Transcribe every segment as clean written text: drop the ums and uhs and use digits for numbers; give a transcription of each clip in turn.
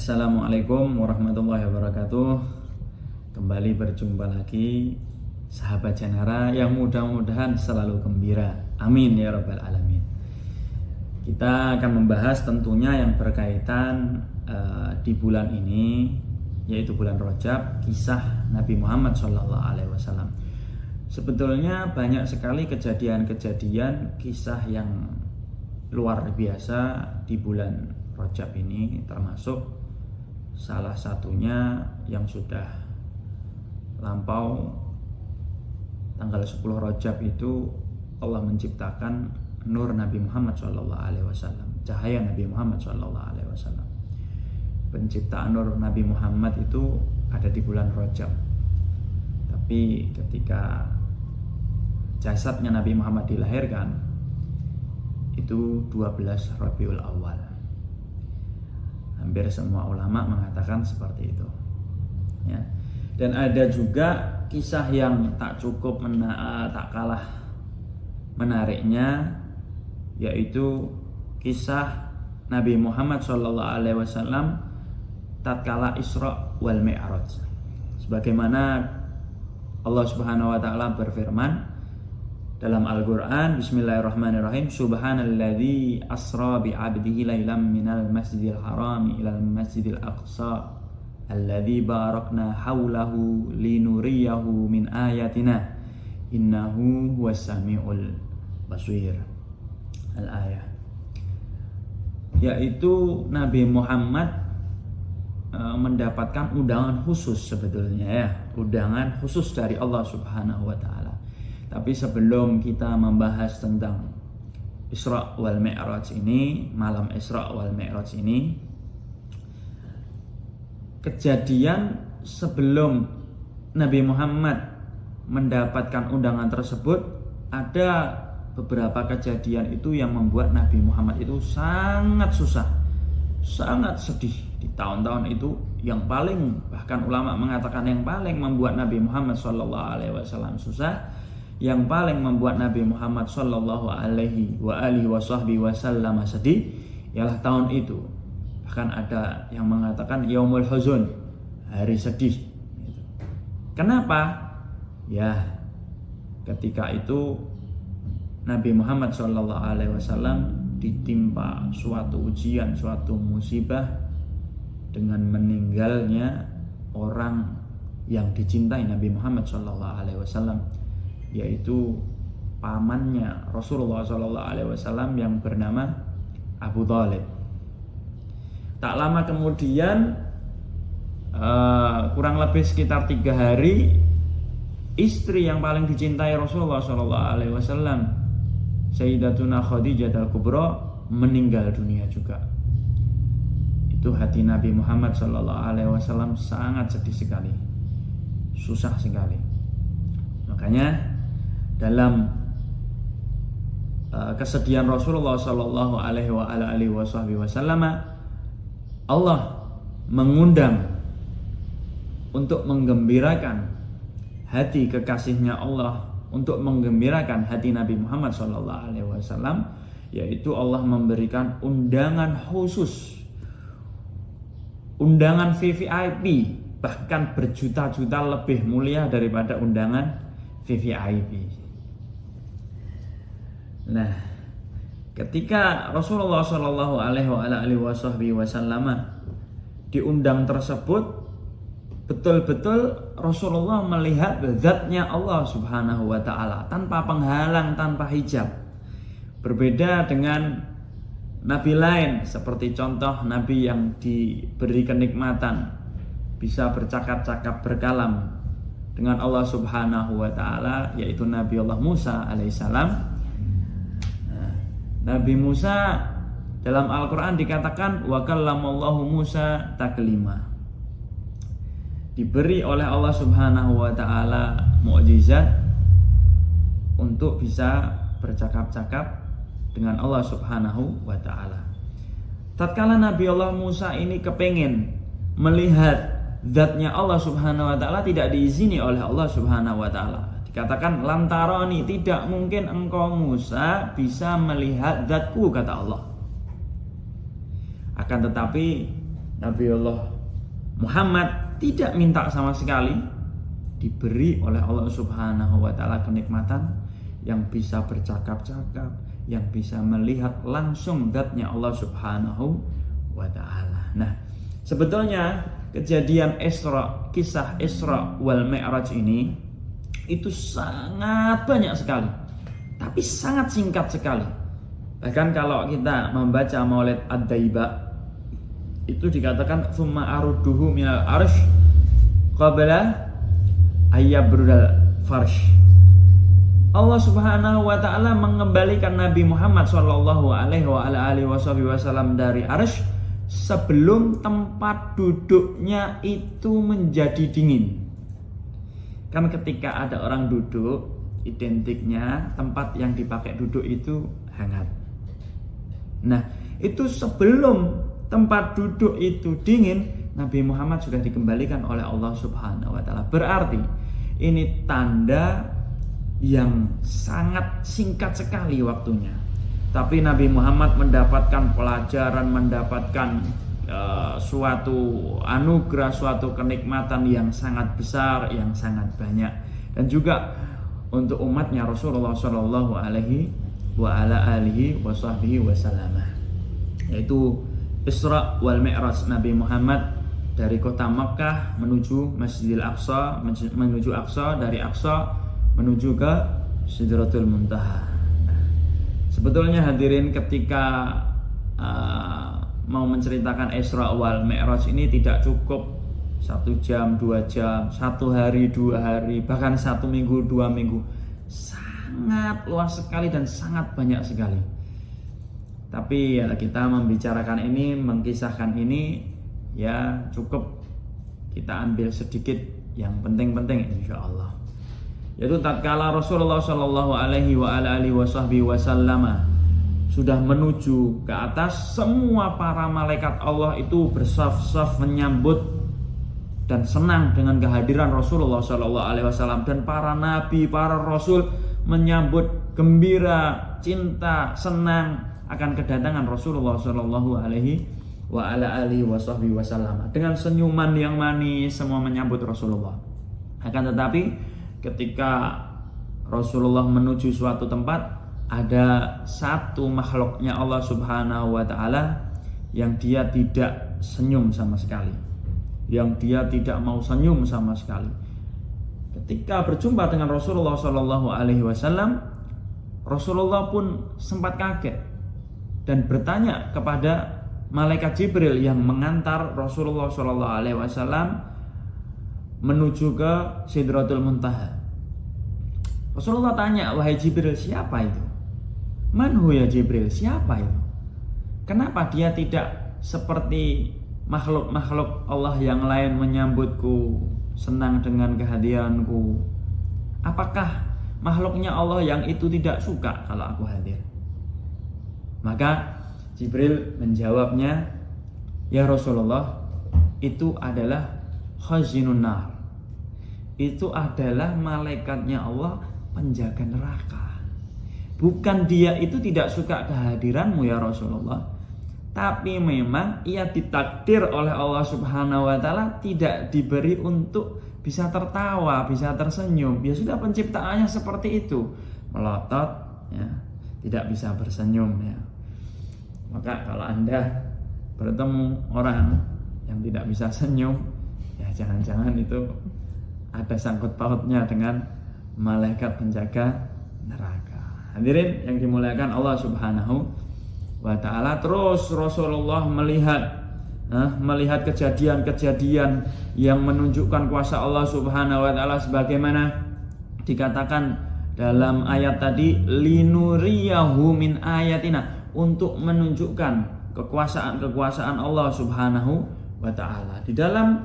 Assalamualaikum warahmatullahi wabarakatuh. Kembali berjumpa lagi sahabat Janara yang mudah-mudahan selalu gembira. Amin ya rabbal alamin. Kita akan membahas tentunya yang berkaitan di bulan ini, yaitu bulan Rajab, kisah Nabi Muhammad SAW. Sebetulnya banyak sekali kejadian-kejadian kisah yang luar biasa di bulan Rajab ini, termasuk salah satunya yang sudah lampau tanggal 10 Rajab itu Allah menciptakan nur Nabi Muhammad SAW, cahaya Nabi Muhammad SAW. Penciptaan nur Nabi Muhammad itu ada di bulan Rajab. Tapi ketika jasadnya Nabi Muhammad dilahirkan itu 12 Rabiul Awal. Hampir semua ulama mengatakan seperti itu, ya. Dan ada juga kisah yang tak kalah menariknya, yaitu kisah Nabi Muhammad SAW tatkala Isra wal Mi'raj. Sebagaimana Allah Subhanahu wa taala berfirman dalam Al-Quran, Bismillahirrahmanirrahim, Subhanalladzi asra bi'abdihi laylam minal masjidil harami ilal masjidil aqsa alladzi barakna hawlahu linuriyahu min ayatina innahu huwas sami'ul basir. Al-ayah, yaitu Nabi Muhammad mendapatkan undangan khusus sebetulnya, ya, undangan khusus dari Allah Subhanahu wa taala. Tapi sebelum kita membahas tentang Isra wal Mi'raj ini, malam Isra wal Mi'raj ini, kejadian sebelum Nabi Muhammad mendapatkan undangan tersebut, ada beberapa kejadian itu yang membuat Nabi Muhammad itu sangat susah, sangat sedih di tahun-tahun itu. Yang paling, bahkan ulama mengatakan yang paling membuat Nabi Muhammad SAW susah, yang paling membuat Nabi Muhammad Sallallahu Alaihi Wasallam sedih ialah tahun itu. Bahkan ada yang mengatakan Yaumul Huzun, hari sedih. Kenapa? Ya, ketika itu Nabi Muhammad Sallallahu Alaihi Wasallam ditimpa suatu ujian, suatu musibah dengan meninggalnya orang yang dicintai Nabi Muhammad Sallallahu Alaihi Wasallam, yaitu pamannya Rasulullah SAW yang bernama Abu Thalib. Tak lama kemudian, kurang lebih sekitar 3 hari, istri yang paling dicintai Rasulullah SAW, Sayyidatuna Khadijah al-Kubra, meninggal dunia juga. Itu hati Nabi Muhammad SAW sangat sedih sekali, susah sekali. Makanya dalam kesedihan Rasulullah Sallallahu Alaihi Wasallam, Allah mengundang untuk menggembirakan hati kekasihnya Allah, untuk menggembirakan hati Nabi Muhammad Sallallahu Alaihi Wasallam, yaitu Allah memberikan undangan khusus, undangan VVIP, bahkan berjuta-juta lebih mulia daripada undangan VVIP. Nah, ketika Rasulullah Shallallahu Alaihi Wasallam diundang tersebut, betul-betul Rasulullah melihat zatnya Allah Subhanahu wa taala tanpa penghalang, tanpa hijab. Berbeda dengan nabi lain, seperti contoh nabi yang diberi kenikmatan bisa bercakap-cakap, berkalam dengan Allah Subhanahu wa taala, yaitu Nabi Allah Musa alaihissalam. Nabi Musa dalam Al-Quran dikatakan wa kallamallahu Musa taklima, diberi oleh Allah Subhanahu wa taala mukjizat untuk bisa bercakap-cakap dengan Allah Subhanahu wa taala. Tatkala Nabi Allah Musa ini kepengin melihat zatnya Allah Subhanahu wa taala, tidak diizini oleh Allah Subhanahu wa taala. Dikatakan lantaroni, tidak mungkin engkau Musa bisa melihat zatku, kata Allah. Akan tetapi Nabiullah Muhammad tidak minta sama sekali, diberi oleh Allah Subhanahu wa taala kenikmatan yang bisa bercakap-cakap, yang bisa melihat langsung zatnya Allah Subhanahu wa taala. Nah, sebetulnya kejadian Isra, kisah Isra wal Mi'raj ini itu sangat banyak sekali, tapi sangat singkat sekali. Bahkan kalau kita membaca Maulid Ad-Daiba, itu dikatakan summa arudduhu minal arsh qabla ayyabrudal farsh. Allah Subhanahu wa taala mengembalikan Nabi Muhammad sallallahu alaihi wasallam dari arsy sebelum tempat duduknya itu menjadi dingin. Kan ketika ada orang duduk, identiknya tempat yang dipakai duduk itu hangat. Nah, itu sebelum tempat duduk itu dingin, Nabi Muhammad sudah dikembalikan oleh Allah Subhanahu wa taala. Berarti ini tanda yang sangat singkat sekali waktunya. Tapi Nabi Muhammad mendapatkan pelajaran, mendapatkan suatu anugerah, suatu kenikmatan yang sangat besar, yang sangat banyak. Dan juga untuk umatnya Rasulullah Shallallahu Alaihi Wasallam, yaitu Isra wal Mi'raj Nabi Muhammad dari kota Makkah menuju Masjidil Aqsa, menuju Aqsa, dari Aqsa menuju ke Sidratul Muntaha. Nah, sebetulnya hadirin, ketika mau menceritakan Isra wal Mi'raj ini tidak cukup 1 jam, 2 jam, 1 hari, 2 hari, bahkan 1 minggu, 2 minggu. Sangat luas sekali dan sangat banyak sekali. Tapi ya, kita membicarakan ini, mengkisahkan ini, ya cukup kita ambil sedikit yang penting-penting insyaallah. Yaitu tatkala Rasulullah Shallallahu Alaihi Wasallam sudah menuju ke atas, semua para malaikat Allah itu bersaf-saf menyambut dan senang dengan kehadiran Rasulullah Shallallahu Alaihi Wasallam, dan para nabi, para rasul menyambut gembira, cinta, senang akan kedatangan Rasulullah Shallallahu Alaihi Wasallam dengan senyuman yang manis, semua menyambut Rasulullah. Akan tetapi ketika Rasulullah menuju suatu tempat, ada satu makhluknya Allah Subhanahu wa taala yang dia tidak senyum sama sekali, yang dia tidak mau senyum sama sekali. Ketika berjumpa dengan Rasulullah Shallallahu Alaihi Wasallam, Rasulullah pun sempat kaget dan bertanya kepada malaikat Jibril yang mengantar Rasulullah Shallallahu Alaihi Wasallam menuju ke Sidratul Muntaha. Rasulullah tanya, wahai Jibril, siapa itu? Manhu ya Jibril, siapa itu? Kenapa dia tidak seperti makhluk-makhluk Allah yang lain menyambutku, senang dengan kehadiranku? Apakah makhluknya Allah yang itu tidak suka kalau aku hadir? Maka Jibril menjawabnya, ya Rasulullah, itu adalah khazinun nar. Itu adalah malaikatnya Allah, penjaga neraka. Bukan dia itu tidak suka kehadiranmu ya Rasulullah, tapi memang ia ditakdir oleh Allah Subhanahu wa taala tidak diberi untuk bisa tertawa, bisa tersenyum. Ya sudah, penciptaannya seperti itu, melotot ya, tidak bisa bersenyum ya. Maka kalau Anda bertemu orang yang tidak bisa senyum, ya jangan-jangan itu ada sangkut pautnya dengan malaikat penjaga neraka. Hadirin yang dimuliakan Allah Subhanahu wa taala, terus Rasulullah melihat kejadian-kejadian yang menunjukkan kuasa Allah Subhanahu wa taala, sebagaimana dikatakan dalam ayat tadi, linuriyahu min ayatina, untuk menunjukkan kekuasaan Allah Subhanahu wa taala. Di dalam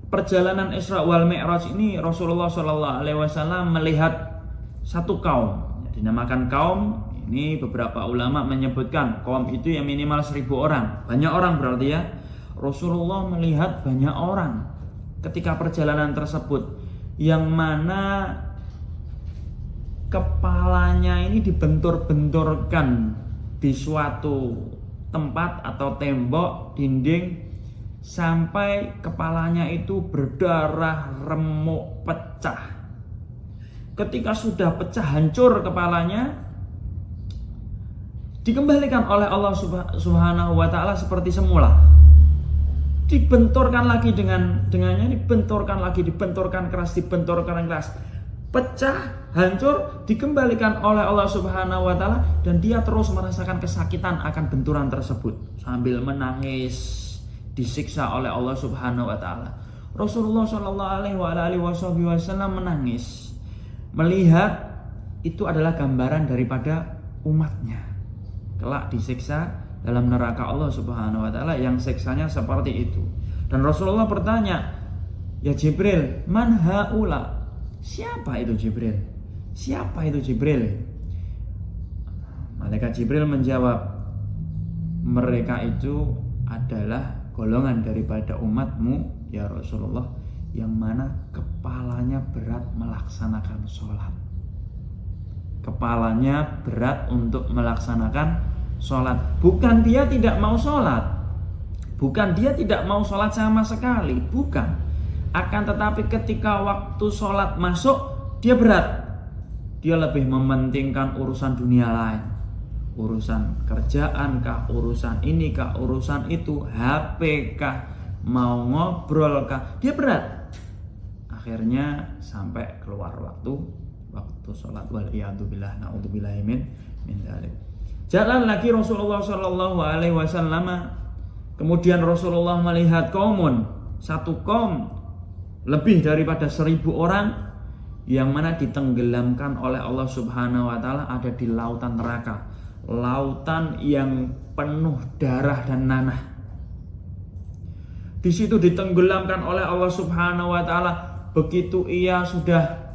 perjalanan Isra wal Mi'raj ini, Rasulullah Shallallahu Alaihi Wasallam melihat satu kaum, dinamakan kaum. Ini beberapa ulama menyebutkan kaum itu yang minimal 1000 orang. Banyak orang berarti ya. Rasulullah melihat banyak orang ketika perjalanan tersebut, yang mana kepalanya ini dibentur-benturkan di suatu tempat atau tembok, dinding, sampai kepalanya itu berdarah, remuk, pecah. Ketika sudah pecah, hancur kepalanya, dikembalikan oleh Allah Subhanahu wa taala seperti semula. Dibenturkan lagi dengannya, dibenturkan lagi, dibenturkan keras. Pecah, hancur, dikembalikan oleh Allah Subhanahu wa taala, dan dia terus merasakan kesakitan akan benturan tersebut sambil menangis, disiksa oleh Allah Subhanahu wa taala. Rasulullah Shallallahu alaihi wasallam menangis melihat itu adalah gambaran daripada umatnya kelak disiksa dalam neraka Allah Subhanahu wa taala yang siksanya seperti itu. Dan Rasulullah bertanya, "Ya Jibril, man haula?" Siapa itu Jibril? Siapa itu Jibril? Malaikat Jibril menjawab, "Mereka itu adalah golongan daripada umatmu ya Rasulullah, yang mana kepalanya berat melaksanakan sholat." Kepalanya berat untuk melaksanakan sholat. Bukan dia tidak mau sholat, bukan dia tidak mau sholat sama sekali, bukan. Akan tetapi ketika waktu sholat masuk, dia berat. Dia lebih mementingkan urusan dunia lain, urusan kerjaan kah, urusan ini kah, urusan itu, HP kah, mau ngobrol kah, dia berat. Akhirnya sampai keluar waktu sholat, waliyadzubillah, naudzubillahi min dzalik. Jalan lagi Rasulullah Shallallahu alaihi wasallam. Kemudian Rasulullah melihat satu kaum lebih daripada 1.000 orang yang mana ditenggelamkan oleh Allah Subhanahu wa taala, ada di lautan neraka, lautan yang penuh darah dan nanah. Di situ ditenggelamkan oleh Allah Subhanahu wa taala. Begitu ia sudah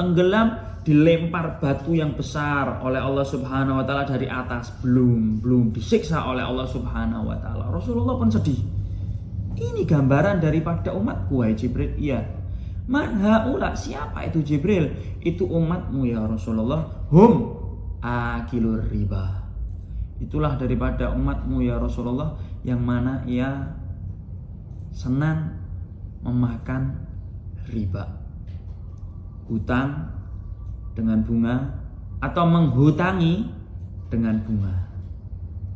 tenggelam, dilempar batu yang besar oleh Allah Subhanahu wa taala dari atas, belum disiksa oleh Allah Subhanahu wa taala. Rasulullah pun sedih. Ini gambaran daripada umatku, wahai Jibril. Iya. Man haula? Siapa itu Jibril? Itu umatmu ya Rasulullah. Hum akilur riba. Itulah daripada umatmu ya Rasulullah, yang mana ia senang memakan riba, hutang dengan bunga, atau menghutangi dengan bunga.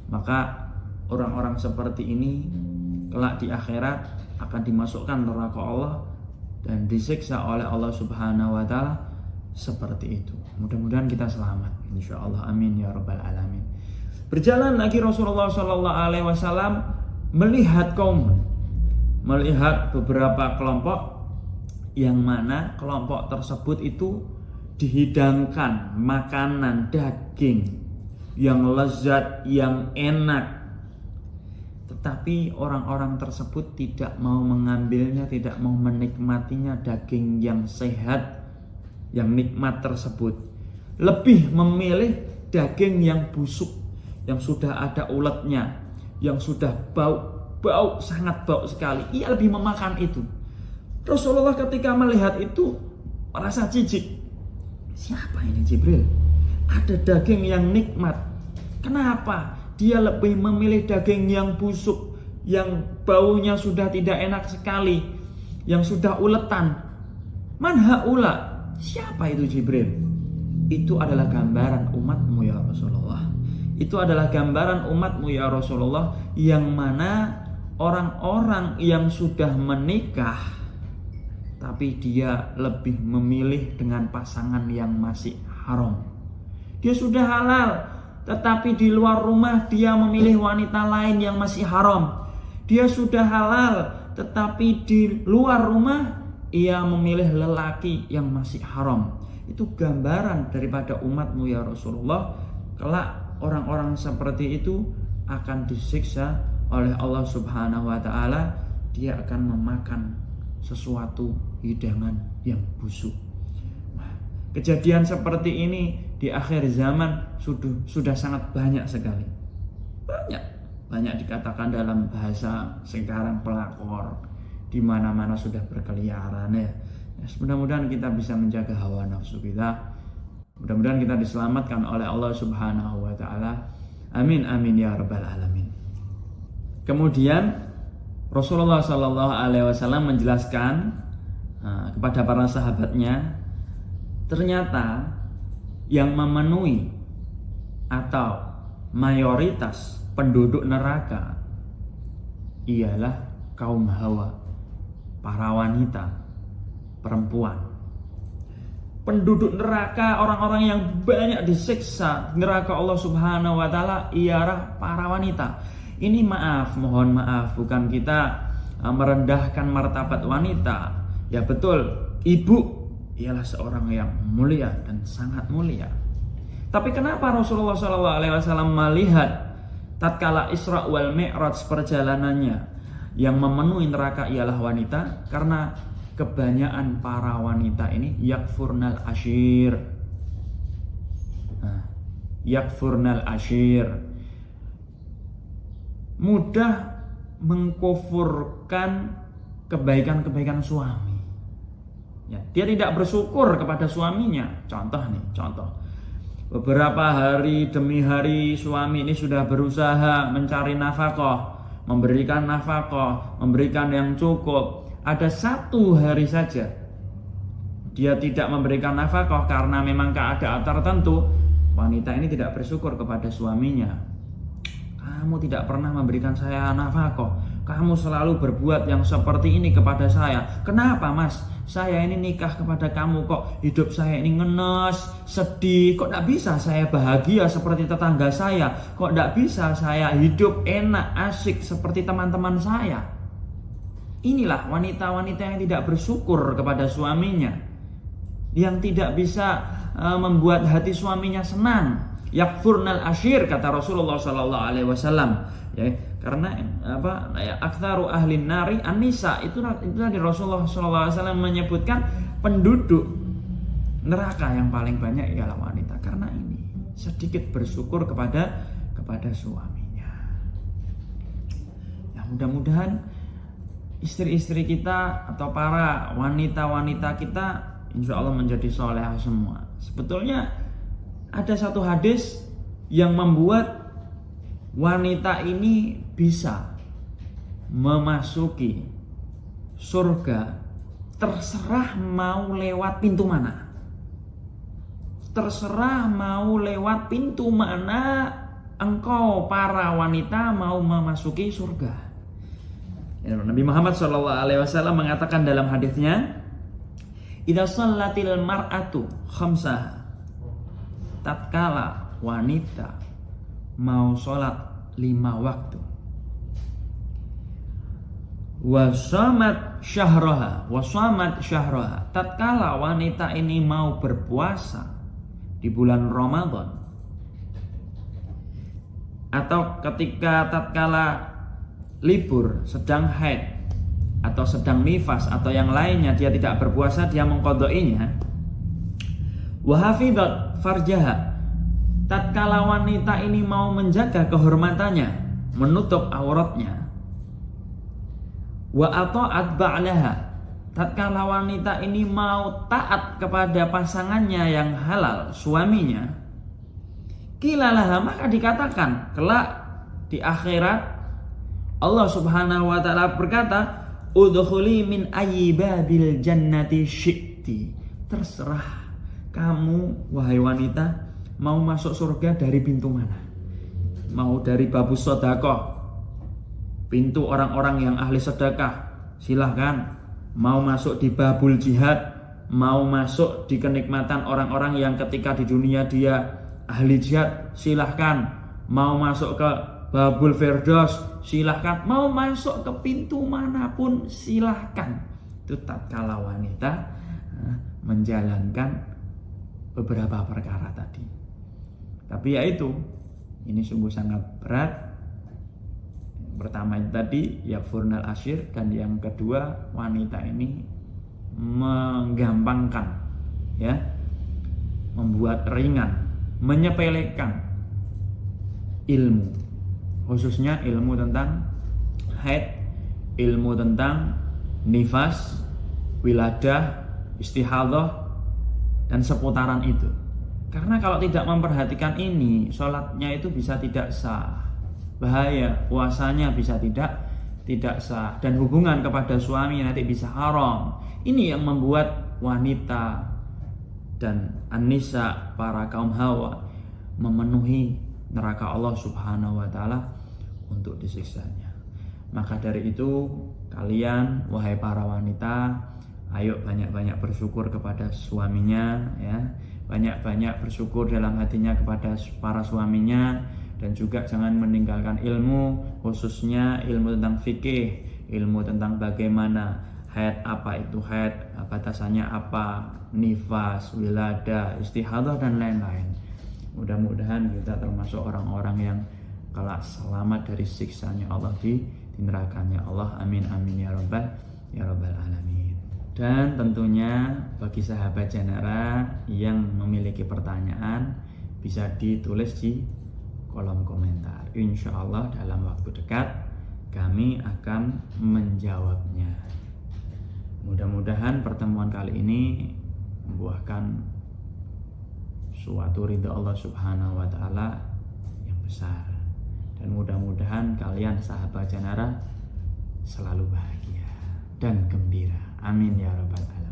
Maka orang-orang seperti ini kelak di akhirat akan dimasukkan neraka Allah dan disiksa oleh Allah Subhanahu wa taala seperti itu. Mudah-mudahan kita selamat, insyaallah, amin ya rabbal alamin. Berjalan lagi Rasulullah Shallallahu alaihi wasallam melihat beberapa kelompok, yang mana kelompok tersebut itu dihidangkan makanan daging yang lezat, yang enak, tetapi orang-orang tersebut tidak mau mengambilnya, tidak mau menikmatinya, daging yang sehat, yang nikmat tersebut. Lebih memilih daging yang busuk, yang sudah ada uletnya, yang sudah bau, sangat bau sekali. Ia lebih memakan itu. Rasulullah ketika melihat itu merasa jijik. Siapa ini Jibril? Ada daging yang nikmat. Kenapa dia lebih memilih daging yang busuk, yang baunya sudah tidak enak sekali, yang sudah uletan? Man haula? Siapa itu Jibril? Itu adalah gambaran umatmu ya Rasulullah. Itu adalah gambaran umatmu ya Rasulullah, yang mana orang-orang yang sudah menikah, tapi dia lebih memilih dengan pasangan yang masih haram. Dia sudah halal, tetapi di luar rumah dia memilih wanita lain yang masih haram. Dia sudah halal, tetapi di luar rumah ia memilih lelaki yang masih haram. Itu gambaran daripada umatmu ya Rasulullah. Kelak orang-orang seperti itu akan disiksa oleh Allah Subhanahu wa taala. Dia akan memakan sesuatu hidangan yang busuk. Kejadian seperti ini di akhir zaman sudah sangat banyak sekali. Banyak dikatakan dalam bahasa sekarang pelakor, di mana-mana sudah berkeliaran ya. Mudah-mudahan kita bisa menjaga hawa nafsu kita. Mudah-mudahan kita diselamatkan oleh Allah Subhanahu wa taala. Amin amin ya rabbal alamin. Kemudian Rasulullah Shallallahu Alaihi Wasallam menjelaskan kepada para sahabatnya, ternyata yang memenuhi atau mayoritas penduduk neraka ialah kaum Hawa, para wanita, perempuan. Penduduk neraka, orang-orang yang banyak disiksa neraka Allah Subhanahu wa taala ialah para wanita. Ini mohon maaf, bukan kita merendahkan martabat wanita. Ya betul, ibu ialah seorang yang mulia dan sangat mulia. Tapi kenapa Rasulullah SAW melihat tatkala Isra wal Mi'raj perjalanannya yang memenuhi neraka ialah wanita? Karena kebanyakan para wanita ini yakfurnal ashir. Yakfurnal ashir, mudah mengkufurkan kebaikan-kebaikan suami. Ya, dia tidak bersyukur kepada suaminya. Contoh. Beberapa hari demi hari suami ini sudah berusaha mencari nafkah, memberikan nafkah, memberikan yang cukup. Ada satu hari saja dia tidak memberikan nafkah karena memang keadaan tertentu. Wanita ini tidak bersyukur kepada suaminya. Kamu tidak pernah memberikan saya nafkah. Kamu selalu berbuat yang seperti ini kepada saya. Kenapa, Mas? Saya ini nikah kepada kamu kok hidup saya ini ngenes, sedih. Kok tidak bisa saya bahagia seperti tetangga saya? Kok tidak bisa saya hidup enak, asik seperti teman-teman saya? Inilah wanita-wanita yang tidak bersyukur kepada suaminya, yang tidak bisa membuat hati suaminya senang. Yakfurnal ashir, kata Rasulullah Sallallahu Alaihi Wasallam. Ya, karena aktsaru ahlin nari an-nisa, itu tadi Rasulullah Sallallahu Alaihi Wasallam menyebutkan penduduk neraka yang paling banyak ialah wanita, karena ini sedikit bersyukur kepada suaminya. Ya, mudah-mudahan istri-istri kita atau para wanita-wanita kita insya Allah menjadi solehah semua. Sebetulnya ada satu hadis yang membuat wanita ini bisa memasuki surga terserah mau lewat pintu mana. Terserah mau lewat pintu mana engkau para wanita mau memasuki surga. Nabi Muhammad SAW mengatakan dalam hadisnya, idza shallatil mar'atu khamsaha, tatkala wanita mau sholat 5 waktu, wasamat syahraha, tatkala wanita ini mau berpuasa di bulan Ramadan, atau ketika tatkala libur, sedang haid atau sedang nifas atau yang lainnya, dia tidak berpuasa, dia mengqadainya. Wa hafizat farjaha, tatkala wanita ini mau menjaga kehormatannya, menutup auratnya. Wa ata'at ba'laha, tatkala wanita ini mau taat kepada pasangannya yang halal, suaminya. Qilalaha, maka dikatakan kelak di akhirat Allah Subhanahu wa taala berkata, udkhuli min ayyi babil jannati syi'ti, terserah kamu wahai wanita mau masuk surga dari pintu mana. Mau dari babus sedekah, pintu orang-orang yang ahli sedekah, silahkan. Mau masuk di babul jihad, mau masuk di kenikmatan orang-orang yang ketika di dunia dia ahli jihad, silahkan. Mau masuk ke babul firdaus, silahkan. Mau masuk ke pintu manapun silahkan. Itu tatkala wanita menjalankan beberapa perkara tadi. Tapi yaitu, ini sungguh sangat berat. Yang pertama itu tadi yakfurnal ashir, dan yang kedua wanita ini menggampangkan, ya, membuat ringan, menyepelekan ilmu, khususnya ilmu tentang haid, ilmu tentang nifas, wiladah, istihadah, dan seputaran itu. Karena kalau tidak memperhatikan ini, sholatnya itu bisa tidak sah, bahaya, puasanya bisa tidak tidak sah, dan hubungan kepada suami nanti bisa haram. Ini yang membuat wanita dan an-nisa, para kaum hawa, memenuhi neraka Allah Subhanahu wa taala untuk disiksanya. Maka dari itu, kalian wahai para wanita, ayo banyak-banyak bersyukur kepada suaminya ya. Banyak-banyak bersyukur dalam hatinya kepada para suaminya, dan juga jangan meninggalkan ilmu, khususnya ilmu tentang fikih, ilmu tentang bagaimana haid, apa itu haid, batasannya apa, nifas, wilada, istihadah dan lain-lain. Mudah-mudahan kita termasuk orang-orang yang kelak selamat dari siksanya Allah di nerakanya Allah. Amin amin ya rabbal alamin. Dan tentunya bagi sahabat Janara yang memiliki pertanyaan bisa ditulis di kolom komentar. Insya Allah dalam waktu dekat kami akan menjawabnya. Mudah-mudahan pertemuan kali ini membuahkan suatu ridha Allah Subhanahu wa taala yang besar, dan mudah-mudahan kalian sahabat Janara selalu bahagia dan gembira. Amin ya rabbal alamin.